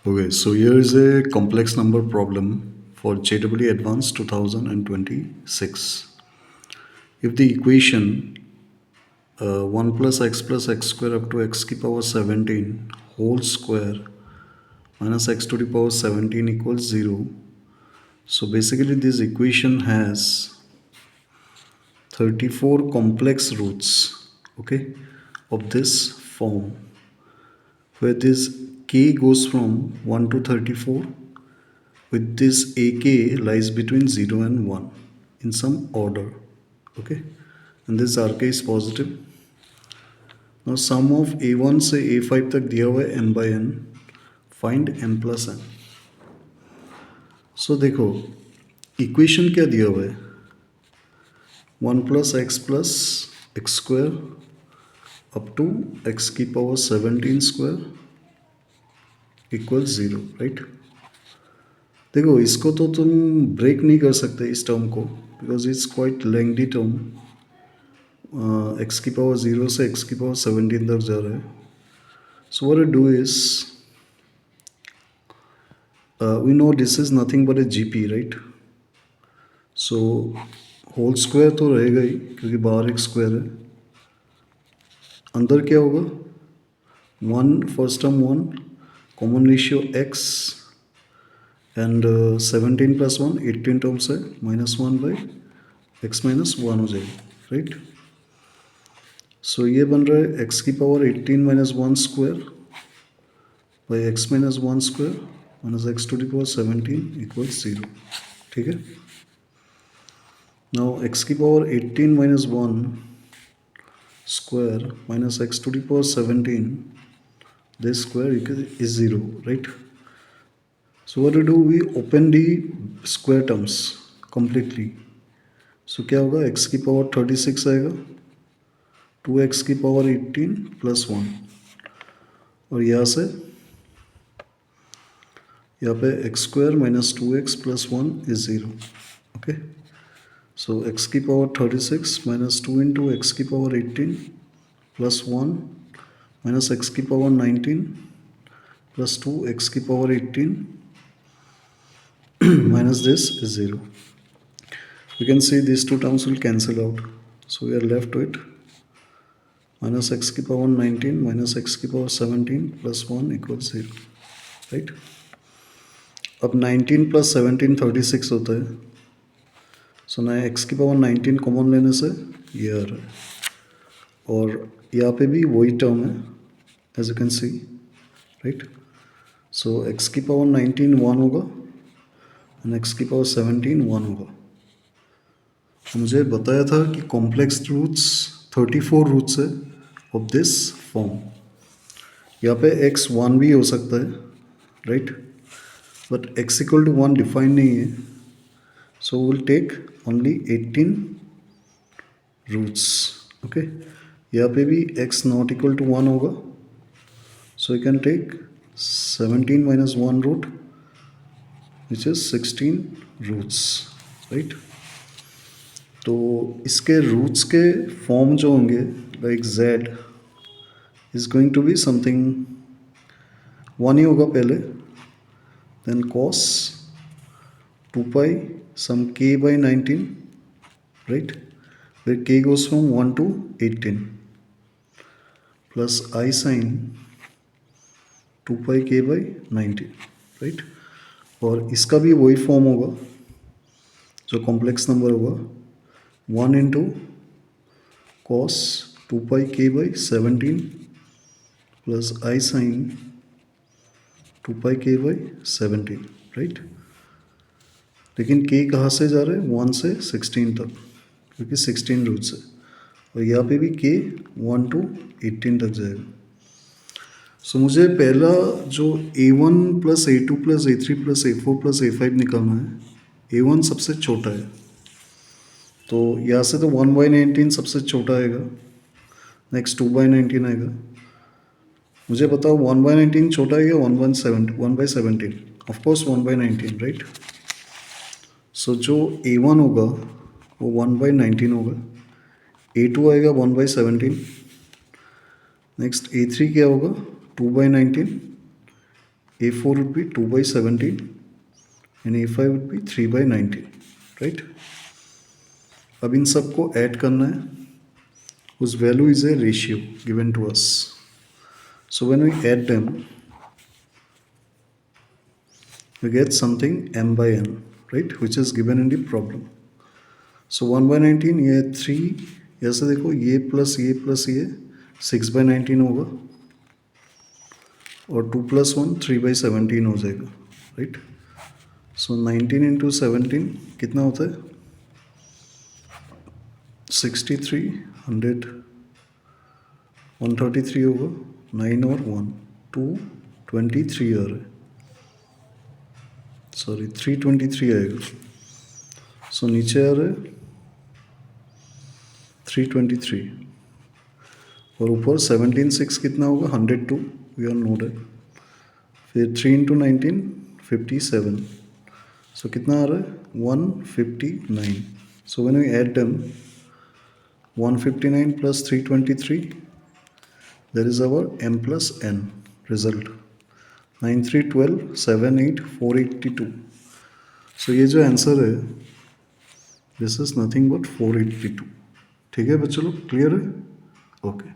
Okay, so here is a complex number problem for JEE Advanced 2026. If the equation 1 plus x square up to x to the power 17 whole square minus x to the power 17 equals 0, so basically this equation has 34 complex roots, okay, of this form, where this k goes from 1 to 34, with this ak lies between 0 and 1 in some order, okay, and this rk is positive. Now sum of a1 से a5 तक दिया हुआ है n by n, find m plus n. So देखो equation क्या दिया हुआ है, 1 plus x square up to x की पावर 17 स्क्वायर इक्वल्स 0, राइट. देखो इसको तो तुम ब्रेक नहीं कर सकते इस टर्म को, because it's quite lengthy term. X की पावर 0 से एक्स की पावर 17 तक जा रहा है. So what I do is, we know this is nothing but a GP, right. So whole square तो रहेगा ही क्योंकि बाहर एक स्क्वायर है. अंदर क्या होगा, 1 first term 1, common ratio x, and 17 plus 1 18 terms है, -1 बाई एक्स माइनस 1 हो जाएगी, राइट. सो ये बन रहा है x की power 18 minus 1 square by x minus 1 square minus x to the power 17 equals 0, ठीक है. नाउ x की power 18 minus 1 square minus x to the power 17, this square is 0, right. So what to do, we open the square terms completely. So क्या होगा, x की power 36 आएगा, 2x की power 18 plus 1, और यहाँ पे x square minus 2x plus 1 is 0, okay. So x की power 36 minus 2 into x की पावर 18 प्लस 1 माइनस एक्स की पावर 19 प्लस 2 एक्स की power 18 minus this is 0. You can see these two terms will cancel out. So we are left with minus x की power 19 minus x की power 17 plus 1 equals 0. Right? अब 19 plus 17 36 होता है. So ना x की power 19 common लेने से ये आ रहा है, और यहाँ पे भी वही टर्म है as you can see. Right? So x की power 19 1 होगा and x की पावर 17 1 होगा. मुझे बताया था कि कॉम्प्लेक्स रूट्स 34 रूट्स है ऑफ दिस फॉर्म. यहाँ पे x 1 भी हो सकता है, right, but x equal to 1 define नहीं है. So will take only 18 roots, okay. यहाँ पे भी x नॉट इक्वल टू 1 होगा, so you can take 17 minus 1 root which is 16 roots, right. तो इसके रूट्स के फॉर्म जो होंगे, like z is going to be something 1 ही होगा पहले, then cos 2 pi sum k by 19, right, फिर k goes from 1 to 18 plus I sin 2 pi k by 19, right. और इसका भी वही फॉर्म होगा जो कॉम्प्लेक्स नंबर होगा, 1 into cos 2 pi k by 17 plus I sin 2 pi k by 17, right. लेकिन k कहाँ से जा रहा है, 1 से 16 तक, क्योंकि 16 रूट्स है, और यहाँ पे भी k 1 to 18 तक जाएगा. सो मुझे पहला जो a1 plus a2 plus a3 plus a4 plus a5 निकालना है. a1 सबसे छोटा है, तो यहाँ से तो 1/19 सबसे छोटा आएगा, नेक्स्ट 2/19 आएगा. मुझे बताओ 1/19 छोटा है या 1/17? Of course 1/19, right. सो जो a1 होगा वो 1/19 होगा, a2 आएगा 1/17, नेक्स्ट a3 क्या होगा 2/19, A4 would be 2 by 17 and A5 would be 3 by 19, right? अब इन सबको ऐड करना है, whose value is a ratio given to us. So when we add them, we get something m by n, right, which is given in the problem. So 1 by 19 ये 3, ऐसे देखो ये plus ये 6 by 19 होगा और 2 plus 1 3 by 17 हो जाएगा, right. सो 19 into 17 कितना होता है? 63, 100, 133 होगा, 9 और 1 223 आ रहा है, सॉरी 323 आएगा. सो नीचे आ रहा है 323 और ऊपर 17 6 कितना होगा? 102, वी आर नो डेट. फिर 3 into 19 57. सो कितना आ रहा है? 159. So when we add them 159 plus 323, that is our m plus n result. 9 3 12 7 8 482. सो ये जो आंसर है, दिस इज नथिंग बट 482. ठीक है बच्चों लोग, क्लियर है? ओके.